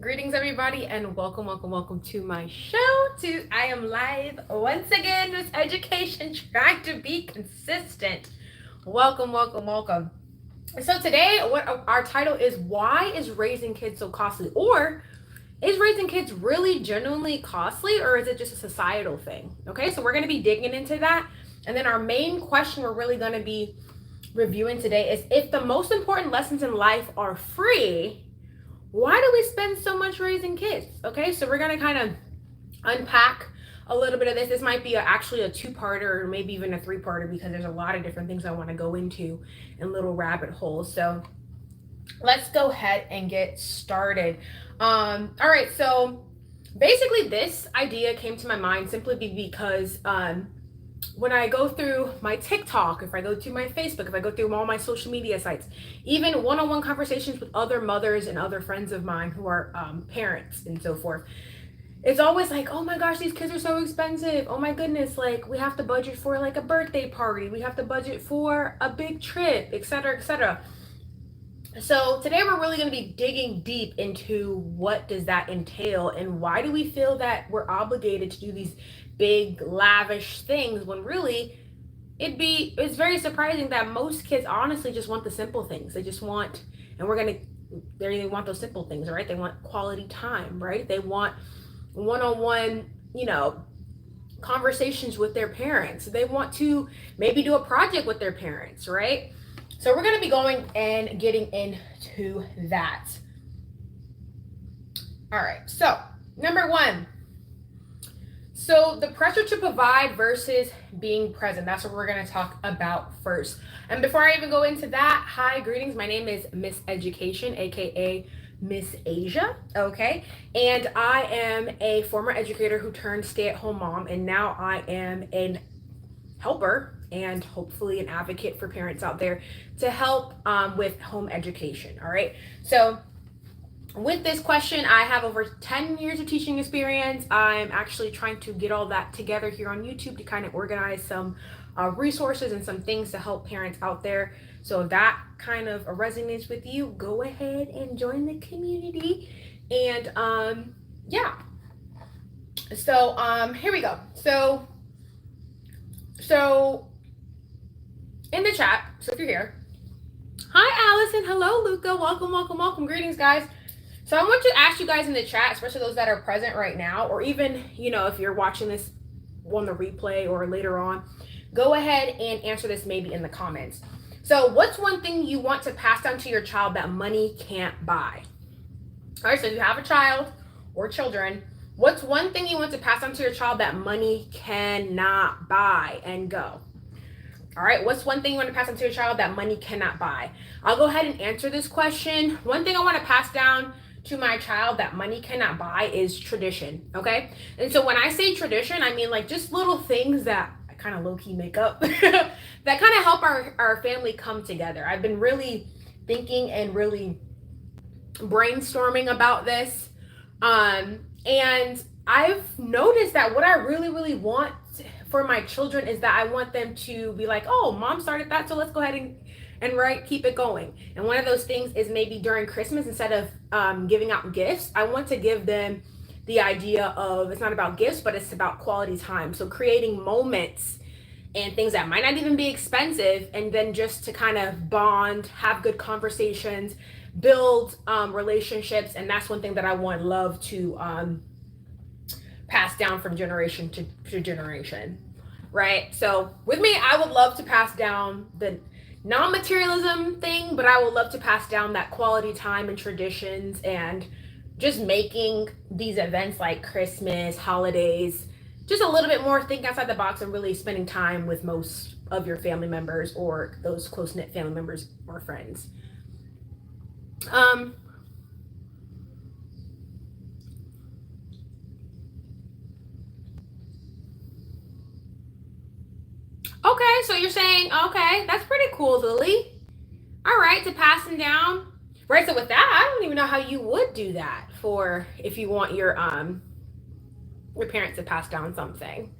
Greetings, everybody, and welcome to my show. I am live once again. This education trying to be consistent. Welcome. So today, what our title is: Why is raising kids so costly? Or is raising kids really genuinely costly, or is it just a societal thing? Okay, so we're going to be digging into that, and then our main question we're really going to be reviewing today is: if the most important lessons in life are free, why do we spend so much raising kids? Okay, so we're gonna kind of unpack a little bit of this. This might be actually a two-parter or maybe even a three-parter because there's a lot of different things I want to go into in little rabbit holes. So let's go ahead and get started. All right, so basically this idea came to my mind simply because when I go through my TikTok, if I go to my Facebook, if I go through all my social media sites, even one-on-one conversations with other mothers and other friends of mine who are parents and so forth, it's always like, oh my gosh, these kids are so expensive. Oh my goodness, like we have to budget for like a birthday party. We have to budget for a big trip, etc., etc. So today we're really going to be digging deep into what does that entail and why do we feel that we're obligated to do these big lavish things when really it's very surprising that most kids honestly just want the simple things. They just want, and they want those simple things, right? They want quality time, right? They want one-on-one, conversations with their parents. They want to maybe do a project with their parents, right? So we're going to be going and getting into that. All right. So number one. So the pressure to provide versus being present. That's what we're going to talk about first. And before I even go into that, hi, greetings. My name is Miss Education, aka Miss Asia. Okay. And I am a former educator who turned stay-at-home mom. And now I am a helper and hopefully an advocate for parents out there to help with home education. All right. So with this question, I have over 10 years of teaching experience. I'm actually trying to get all that together here on YouTube to kind of organize some resources and some things to help parents out there. So if that kind of resonates with you, go ahead and join the community. And yeah. So here we go. So in the chat, so if you're here, hi Allison, hello Luca, welcome, greetings guys. So I want to ask you guys in the chat, especially those that are present right now, or even, if you're watching this on the replay or later on, go ahead and answer this maybe in the comments. So what's one thing you want to pass down to your child that money can't buy? All right, so if you have a child or children, what's one thing you want to pass on to your child that money cannot buy? And go. All right, what's one thing you want to pass on to your child that money cannot buy? I'll go ahead and answer this question. One thing I want to pass down to my child that money cannot buy is tradition, okay? And so when I say tradition, I mean like just little things that I kind of low-key make up that kind of help our family come together. I've been really thinking and really brainstorming about this. And I've noticed that what I really want for my children is that I want them to be like, oh, mom started that, so let's go ahead and keep it going. And one of those things is maybe during Christmas, instead of giving out gifts, I want to give them the idea of it's not about gifts, but it's about quality time. So creating moments and things that might not even be expensive, and then just to kind of bond, have good conversations, build relationships. And that's one thing that I want love to pass down from generation to generation, right? So with me, I would love to pass down the non-materialism thing, but I would love to pass down that quality time and traditions and just making these events like Christmas, holidays, just a little bit more think outside the box and really spending time with most of your family members or those close-knit family members or friends. Okay, so you're saying, okay, that's pretty cool, Lily. All right, to passing down. Right, so with that, I don't even know how you would do that for if you want your parents to pass down something.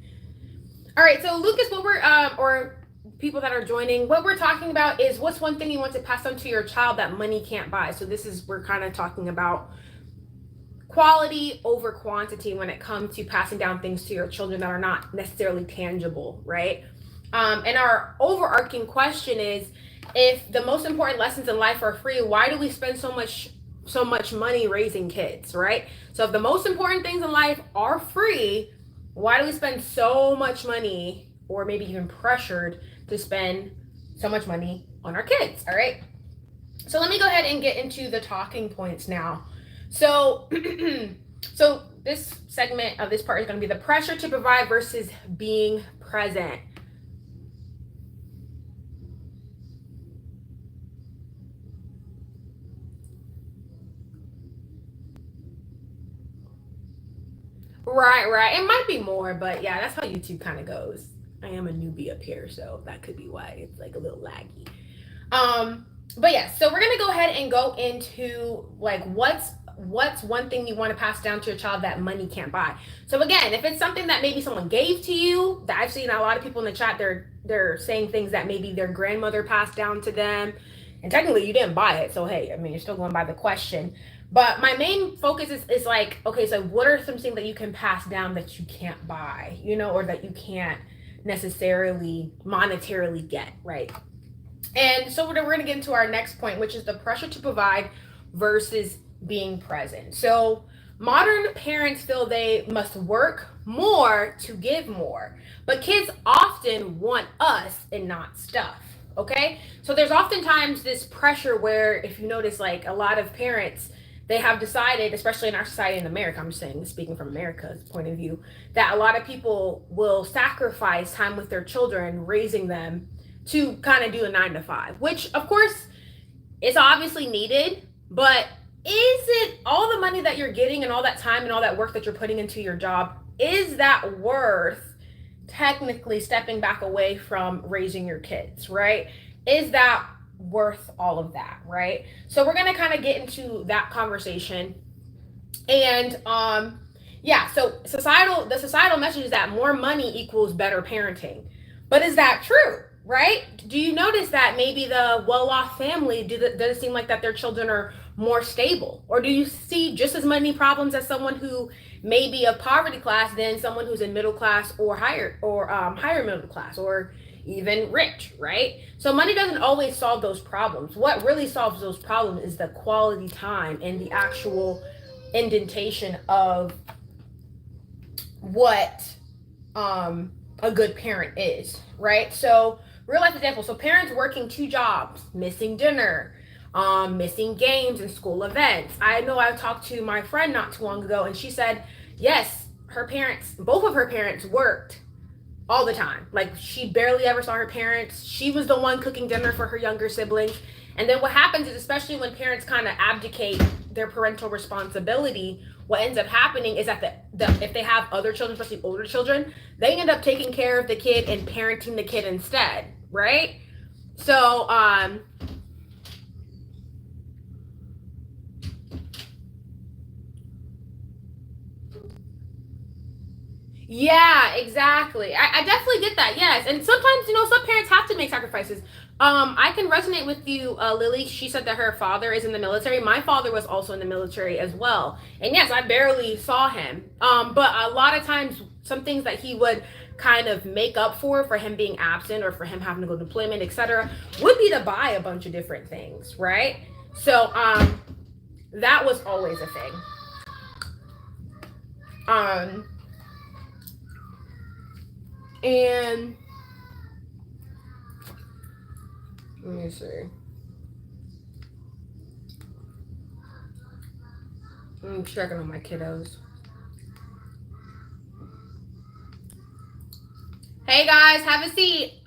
All right, so Lucas, what we're or people that are joining, what we're talking about is what's one thing you want to pass on to your child that money can't buy. So we're kind of talking about quality over quantity when it comes to passing down things to your children that are not necessarily tangible, right? And our overarching question is, if the most important lessons in life are free, why do we spend so much money raising kids, right? So if the most important things in life are free, why do we spend so much money, or maybe even pressured to spend so much money on our kids? All right. So let me go ahead and get into the talking points now. So, so this segment of this part is going to be the pressure to provide versus being present. Right. It might be more, but yeah, that's how YouTube kind of goes. I am a newbie up here, so that could be why it's like a little laggy. But yeah, so we're gonna go ahead and go into like what's one thing you want to pass down to your child that money can't buy. So again, if it's something that maybe someone gave to you, that I've seen a lot of people in the chat, they're saying things that maybe their grandmother passed down to them, and technically you didn't buy it, so hey, I mean, you're still going by the question. But my main focus is like, okay, so what are some things that you can pass down that you can't buy, or that you can't necessarily monetarily get, right? And so we're going to get into our next point, which is the pressure to provide versus being present. So modern parents feel they must work more to give more, but kids often want us and not stuff. Okay. So there's oftentimes this pressure where, if you notice, like a lot of parents, they have decided, especially in our society in America, I'm saying, speaking from America's point of view, that a lot of people will sacrifice time with their children, raising them, to kind of do a 9-to-5, which of course is obviously needed, but is it all the money that you're getting and all that time and all that work that you're putting into your job, is that worth technically stepping back away from raising your kids, right? Is that worth all of that, right? So we're going to kind of get into that conversation. And so the societal message is that more money equals better parenting. But is that true? Right? Do you notice that maybe the well-off family, does it seem like that their children are more stable? Or do you see just as many problems as someone who may be of poverty class than someone who's in middle class or higher middle class, or even rich, right? So money doesn't always solve those problems. What really solves those problems is the quality time and the actual indentation of what a good parent is, right? So real life example. So parents working 2 jobs, missing dinner, missing games and school events. I know I talked to my friend not too long ago, and she said, yes, both of her parents worked all the time. Like, she barely ever saw her parents. She was the one cooking dinner for her younger siblings. And then what happens is, especially when parents kind of abdicate their parental responsibility, what ends up happening is that if they have other children, especially older children, they end up taking care of the kid and parenting the kid instead, right? So yeah, exactly. I definitely get that. Yes. And sometimes, some parents have to make sacrifices. I can resonate with you, Lily. She said that her father is in the military. My father was also in the military as well. And yes, I barely saw him. But a lot of times, some things that he would kind of make up for him being absent, or for him having to go to deployment, etc., would be to buy a bunch of different things, right? So that was always a thing. And let me see. I'm checking on my kiddos. Hey guys, have a seat.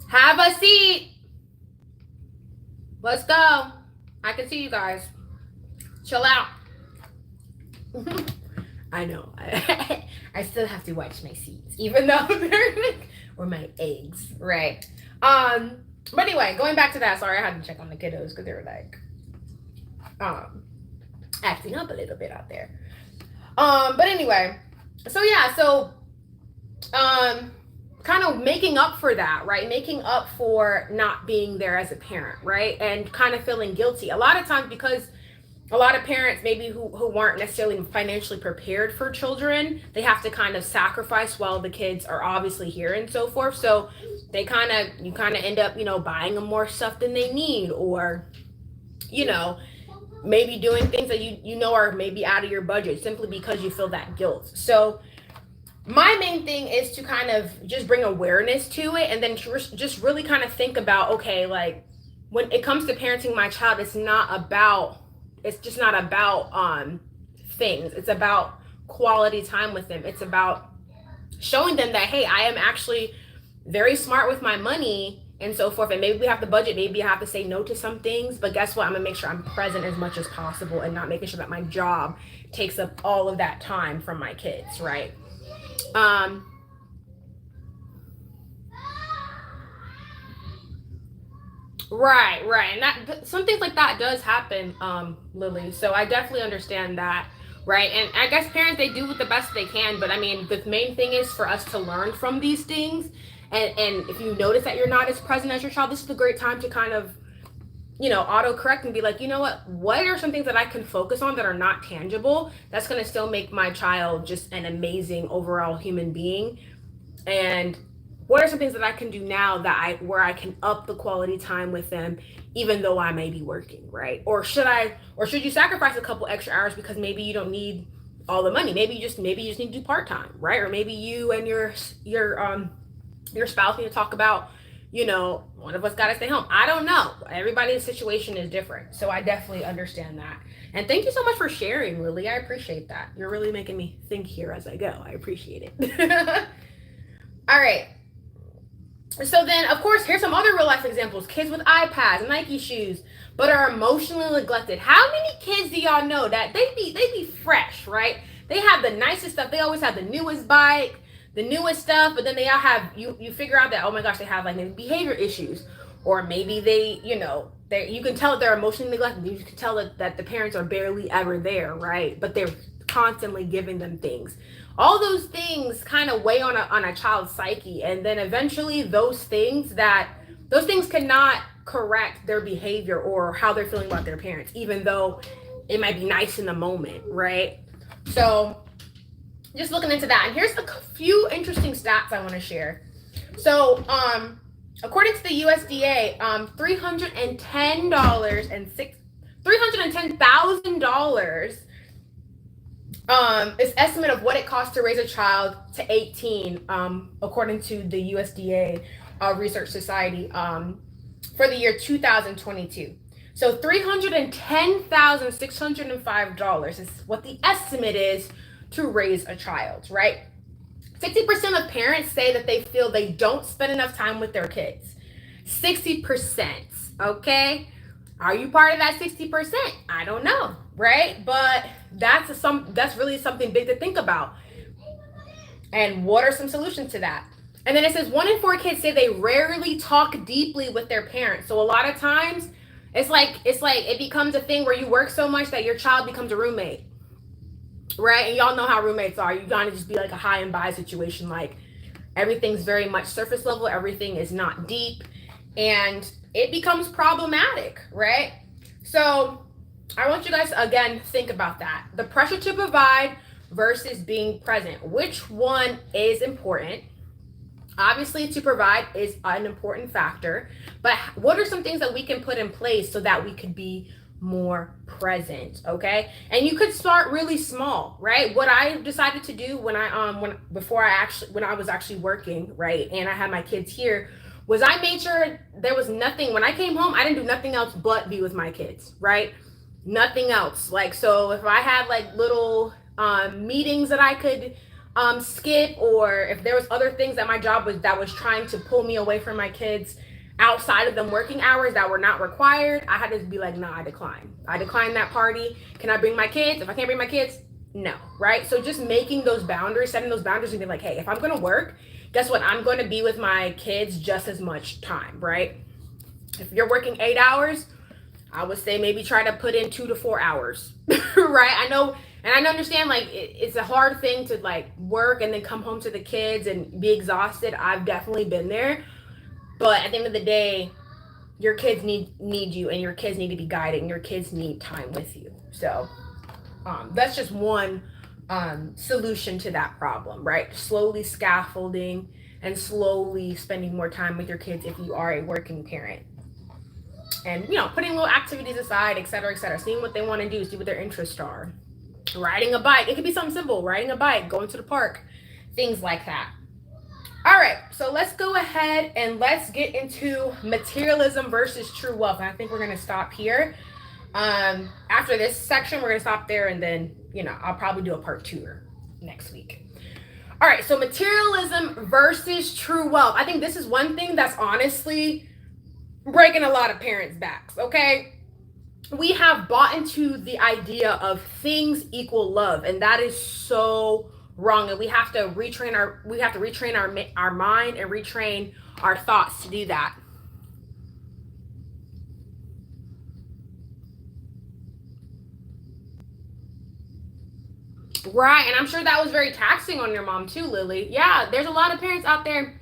Have a seat. Let's go. I can see you guys. Chill out. I know. I still have to watch my seeds, even though they're like, or my eggs, right? But anyway, going back to that. Sorry, I had to check on the kiddos because they were like, acting up a little bit out there. But anyway, so yeah, kind of making up for that, right? Making up for not being there as a parent, right? And kind of feeling guilty. A lot of times, because a lot of parents maybe who weren't necessarily financially prepared for children, they have to kind of sacrifice while the kids are obviously here and so forth. So you kind of end up, buying them more stuff than they need, or, you know, maybe doing things that are maybe out of your budget simply because you feel that guilt. So my main thing is to kind of just bring awareness to it, and then just really kind of think about, okay, like when it comes to parenting my child, it's just not about things. It's about quality time with them. It's about showing them that, hey, I am actually very smart with my money and so forth. And maybe we have the budget, maybe I have to say no to some things, but guess what? I'm gonna make sure I'm present as much as possible and not making sure that my job takes up all of that time from my kids, right? Right. And that some things like that does happen, Lily. So I definitely understand that. Right. And I guess parents, they do the best they can, but I mean, the main thing is for us to learn from these things. And if you notice that you're not as present as your child, this is a great time to kind of, auto correct and be like, you know what are some things that I can focus on that are not tangible, that's going to still make my child just an amazing overall human being? And what are some things that I can do now where I can up the quality time with them, even though I may be working, right? Or should you sacrifice a couple extra hours because maybe you don't need all the money? Maybe you just need to do part-time, right? Or maybe you and your spouse need to talk about, one of us got to stay home. I don't know. Everybody's situation is different. So I definitely understand that. And thank you so much for sharing, Lily. I appreciate that. You're really making me think here as I go. I appreciate it. All right. So then, of course, here's some other real life examples. Kids with iPads, Nike shoes, but are emotionally neglected. How many kids do y'all know that they be fresh, right? They have the nicest stuff. They always have the newest bike, the newest stuff, but then they all have, you figure out that, oh my gosh, they have like maybe behavior issues, or maybe they, you can tell they're emotionally neglected. You can tell that the parents are barely ever there, right? But they're constantly giving them things. All those things kind of weigh on a child's psyche, and then eventually those things cannot correct their behavior or how they're feeling about their parents, even though it might be nice in the moment, right? So just looking into that, and here's a few interesting stats I want to share. So according to the USDA, $310,000 is estimate of what it costs to raise a child to 18, according to the USDA Research Society, for the year 2022. So $310,605 is what the estimate is to raise a child, right? 60% of parents say that they feel they don't spend enough time with their kids. 60%, okay? Are you part of that 60%? I don't know, right? But that's really something big to think about. And what are some solutions to that? And then it says 1 in 4 kids say they rarely talk deeply with their parents. So a lot of times it's like it becomes a thing where you work so much that your child becomes a roommate, right? And y'all know how roommates are. You gotta just be like a high and by situation. Like everything's very much surface level. Everything is not deep, and it becomes problematic, right? So I want you guys to, again, think about that. The pressure to provide versus being present. Which one is important? Obviously, to provide is an important factor, but what are some things that we can put in place so that we could be more present, okay? And you could start really small, right? What I decided to do when I was actually working, right, and I had my kids here, was I made sure there was nothing, when I came home, I didn't do nothing else but be with my kids, right? Nothing else. Like, so if I had like little meetings that I could skip, or if there was other things that my job was trying to pull me away from my kids outside of them working hours that were not required, I had to be like, nah, I decline that party. Can I bring my kids? If I can't bring my kids, no, right? So just making those boundaries, setting those boundaries, and be like, hey, if I'm going to work, guess what? I'm going to be with my kids just as much time, right? If you're working 8 hours, I would say maybe try to put in 2 to 4 hours, right? I know, and I understand like it's a hard thing to like work and then come home to the kids and be exhausted. I've definitely been there. But at the end of the day, your kids need you, and your kids need to be guided, and your kids need time with you. So that's just one solution to that problem, right? Slowly scaffolding and slowly spending more time with your kids if you are a working parent. And, putting little activities aside, et cetera, seeing what they want to do, see what their interests are. Riding a bike. It could be something simple. Riding a bike, going to the park, things like that. All right, so let's go ahead and let's get into materialism versus true wealth. And I think we're going to stop here. After this section, we're going to stop there, and then, I'll probably do a part 2 next week. All right, so materialism versus true wealth. I think this is one thing that's honestly breaking a lot of parents' backs, okay? We have bought into the idea of things equal love, and that is so wrong. And we have to retrain our mind and retrain our thoughts to do that. Right, and I'm sure that was very taxing on your mom too, Lily. Yeah, there's a lot of parents out there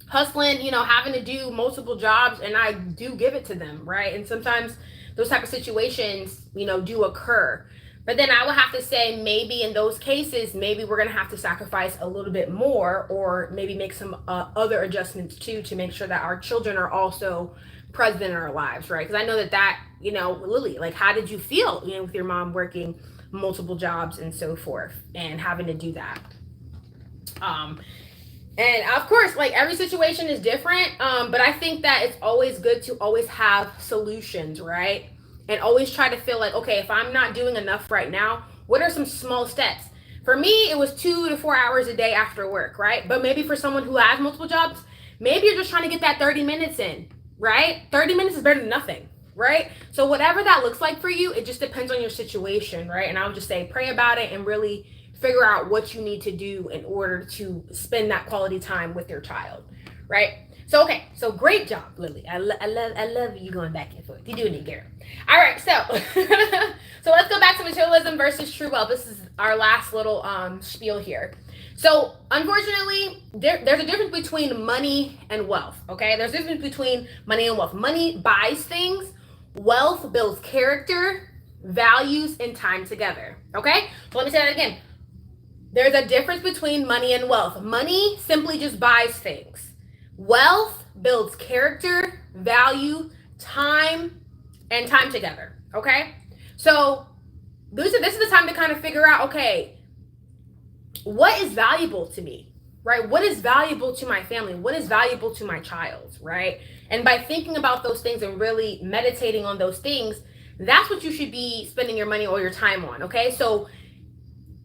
hustling, having to do multiple jobs, and I do give it to them, right? And sometimes those type of situations, do occur. But then I would have to say, maybe in those cases, maybe we're going to have to sacrifice a little bit more, or maybe make some other adjustments too, to make sure that our children are also present in our lives, right? Because I know that, Lily, like, how did you feel, with your mom working multiple jobs and so forth, and having to do that? And of course, like, every situation is different, but I think that it's always good to always have solutions, right? And always try to feel like, okay, if I'm not doing enough right now, what are some small steps? For me, it was 2 to 4 hours a day after work, right? But maybe for someone who has multiple jobs, maybe you're just trying to get that 30 minutes in, right? 30 minutes is better than nothing, right? So whatever that looks like for you, it just depends on your situation, right? And I would just say, pray about it and really figure out what you need to do in order to spend that quality time with your child, right? So, okay, so great job, Lily. I love you going back and forth. You're doing it, girl. All right, so so let's go back to materialism versus true wealth. This is our last little spiel here. So, unfortunately, there's a difference between money and wealth, okay? There's a difference between money and wealth. Money buys things. Wealth builds character, values, and time together, okay? So let me say that again. There's a difference between money and wealth. Money simply just buys things. Wealth builds character, value, time, and time together, okay? So this is the time to kind of figure out, okay, what is valuable to me, right? What is valuable to my family? What is valuable to my child, right? And by thinking about those things and really meditating on those things, that's what you should be spending your money or your time on, okay? So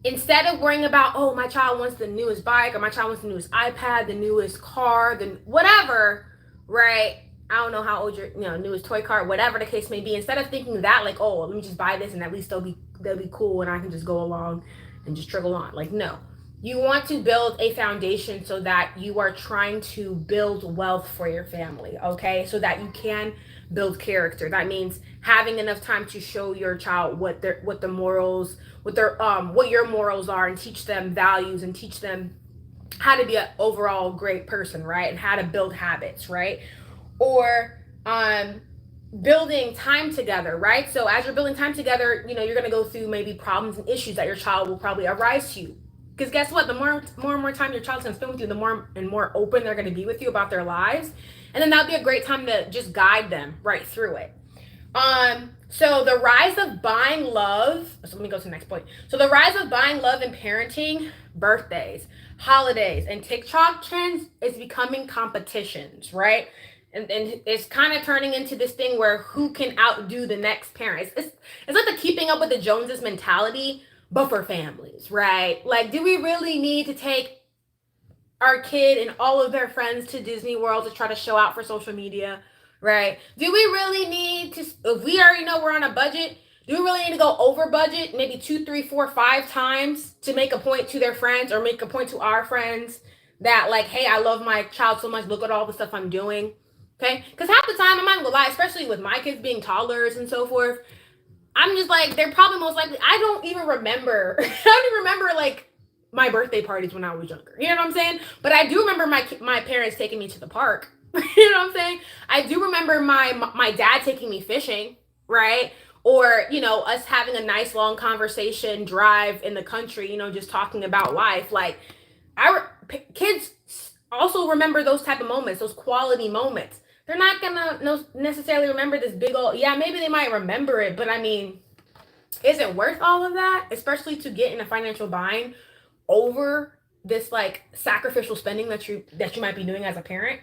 instead of worrying about, oh, my child wants the newest bike, or my child wants the newest iPad, the newest car, the whatever, right? I don't know how old your newest toy car, whatever the case may be. Instead of thinking that, like, oh, let me just buy this and at least they'll be cool and I can just go along and just trickle on. Like, no. You want to build a foundation so that you are trying to build wealth for your family, okay? So that you can build character. That means having enough time to show your child what your morals are, and teach them values and teach them how to be an overall great person, right? And how to build habits, right? Or building time together, right? So as you're building time together, you're going to go through maybe problems and issues that your child will probably arise to you. Because guess what? The more and more time your child's going to spend with you, the more and more open they're going to be with you about their lives. And then that'll be a great time to just guide them right through it. So the rise of buying love. So let me go to the next point. So the rise of buying love in parenting, birthdays, holidays, and TikTok trends is becoming competitions, right? And it's kind of turning into this thing where who can outdo the next parent. It's like the keeping up with the Joneses mentality, but for families, right? Like, do we really need to take our kid and all of their friends to Disney World to try to show out for social media, right? Do we really need to, if we already know we're on a budget, do we really need to go over budget maybe 2, 3, 4, 5 times to make a point to their friends or make a point to our friends that, like, hey, I love my child so much, look at all the stuff I'm doing, okay? Because half the time, I'm not gonna lie, especially with my kids being toddlers and so forth, I'm just like, they're probably most likely, I don't even remember like my birthday parties when I was younger. You know what I'm saying? But I do remember my parents taking me to the park. You know what I'm saying? I do remember my dad taking me fishing, right? Or, us having a nice long conversation drive in the country, just talking about life. Like, kids also remember those type of moments, those quality moments. They're not gonna necessarily remember this big old, yeah, maybe they might remember it, but I mean, is it worth all of that? Especially to get in a financial bind over this like sacrificial spending that you might be doing as a parent?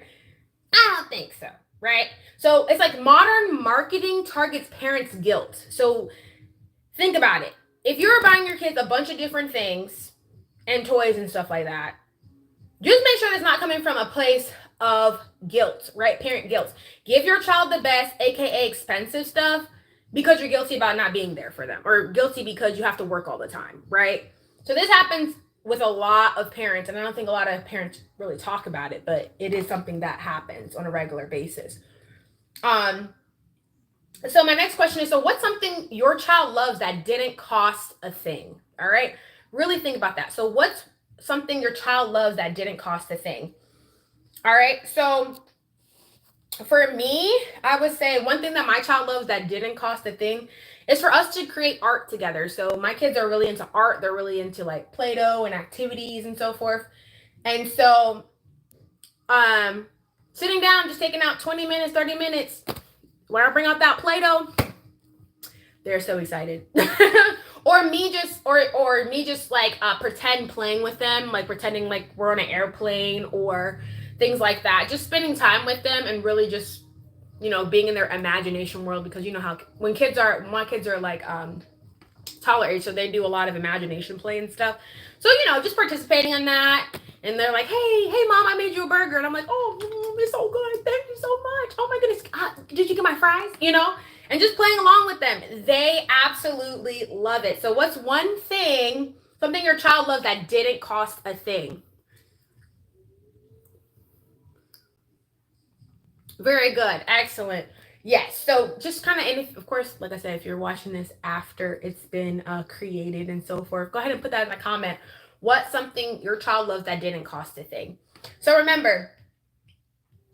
I don't think so, right? So it's like modern marketing targets parents' guilt. So think about it. If you're buying your kids a bunch of different things and toys and stuff like that, just make sure it's not coming from a place of guilt, right? Parent guilt. Give your child the best, aka expensive stuff, because you're guilty about not being there for them, or guilty because you have to work all the time, right? So this happens with a lot of parents, and I don't think a lot of parents really talk about it, but it is something that happens on a regular basis. So my next question is, so what's something your child loves that didn't cost a thing? All right, really think about that. So what's something your child loves that didn't cost a thing? All right, so for me, I would say one thing that my child loves that didn't cost a thing is for us to create art together. So my kids are really into art. They're really into like Play-Doh and activities and so forth. And so sitting down, just taking out 20 minutes, 30 minutes, when I bring out that Play-Doh, they're so excited. Or me just like pretend playing with them, like pretending like we're on an airplane or things like that. Just spending time with them and really just, being in their imagination world, because how my kids are like taller age, so they do a lot of imagination play and stuff. So, just participating in that. And they're like, hey, mom, I made you a burger. And I'm like, oh, it's so good. Thank you so much. Oh my goodness. Did you get my fries? And just playing along with them. They absolutely love it. So what's one thing, something your child loves that didn't cost a thing? Very good. Excellent. Yes. So just kind of, and of course, like I said, if you're watching this after it's been created and so forth, go ahead and put that in the comment. What's something your child loves that didn't cost a thing? So remember,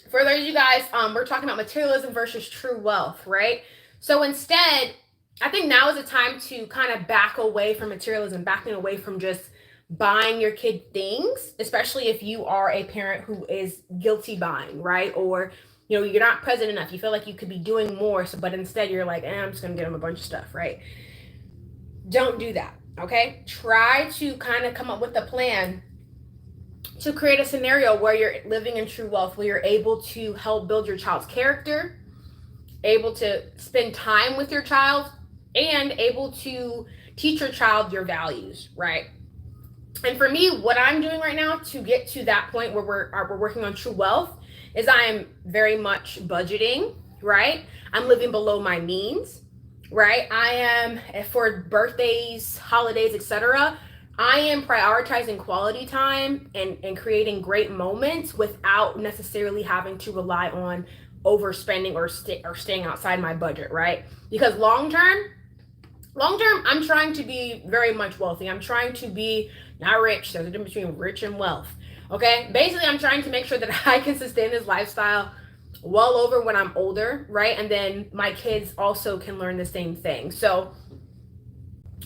for those of you guys, we're talking about materialism versus true wealth, right? So instead, I think now is the time to kind of back away from materialism, backing away from just buying your kid things, especially if you are a parent who is guilty buying, right? Or you're not present enough. You feel like you could be doing more, but instead you're like, I'm just gonna get them a bunch of stuff, right? Don't do that, okay? Try to kind of come up with a plan to create a scenario where you're living in true wealth, where you're able to help build your child's character, able to spend time with your child, and able to teach your child your values, right? And for me, what I'm doing right now to get to that point where we're working on true wealth is I'm very much budgeting, right? I'm living below my means, right? I am, for birthdays, holidays, etc., I am prioritizing quality time and creating great moments without necessarily having to rely on overspending or staying outside my budget, right? Because long term, I'm trying to be very much wealthy. I'm trying to be not rich. There's a difference between rich and wealth. Okay, basically, I'm trying to make sure that I can sustain this lifestyle well over when I'm older, right? And then my kids also can learn the same thing. So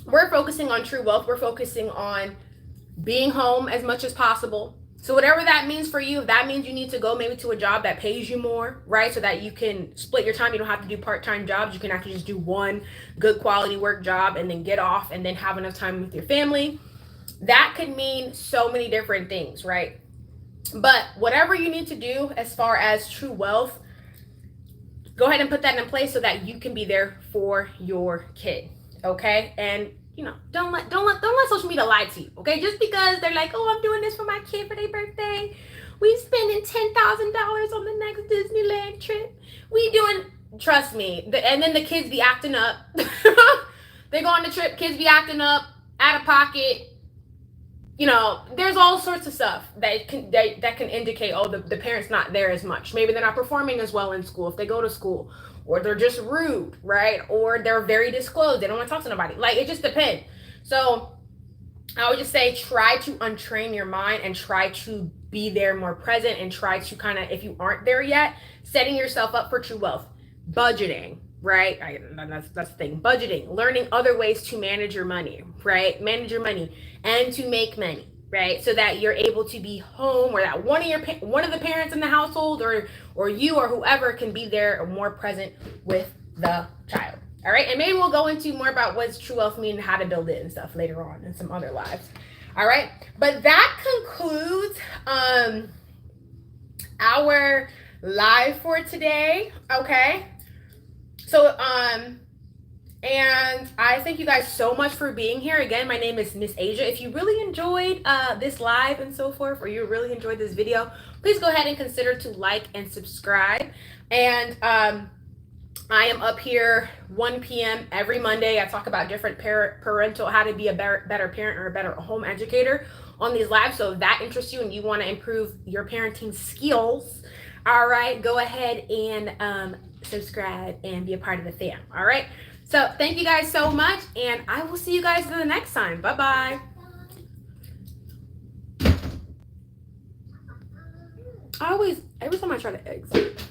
we're focusing on true wealth. We're focusing on being home as much as possible. So whatever that means for you, if that means you need to go maybe to a job that pays you more, right? So that you can split your time. You don't have to do part-time jobs. You can actually just do one good quality work job and then get off and then have enough time with your family. That could mean so many different things, right? But whatever you need to do as far as true wealth, go ahead and put that in place so that you can be there for your kid, okay? And don't let social media lie to you, okay? Just because they're like, oh, I'm doing this for my kid for their birthday. We spending $10,000 on the next Disneyland trip. We doing, trust me. And then the kids be acting up. They go on the trip, kids be acting up, out of pocket. There's all sorts of stuff that can indicate, oh, the parent's not there as much. Maybe they're not performing as well in school if they go to school, or they're just rude, right? Or they're very disclosed. They don't want to talk to nobody. Like, it just depends. So I would just say, try to untrain your mind and try to be there more present and try to kind of, if you aren't there yet, setting yourself up for true wealth. Budgeting, right? That's the thing. Budgeting, learning other ways to manage your money, right? Manage your money and to make money, right? So that you're able to be home, or that one of the parents in the household, or you or whoever can be there or more present with the child. All right, and maybe we'll go into more about what's true wealth mean and how to build it and stuff later on in some other lives. All right, but that concludes our live for today. Okay, so and I thank you guys so much for being here. Again, my name is Miss Asia. If you really enjoyed this live and so forth, or you really enjoyed this video, please go ahead and consider to like and subscribe. And I am up here 1 p.m. every Monday. I talk about different parental, how to be a better parent or a better home educator on these lives. So if that interests you and you want to improve your parenting skills, all right, go ahead and subscribe and be a part of the fam. All right. So thank you guys so much, and I will see you guys the next time. Bye-bye. Every time I try to exit.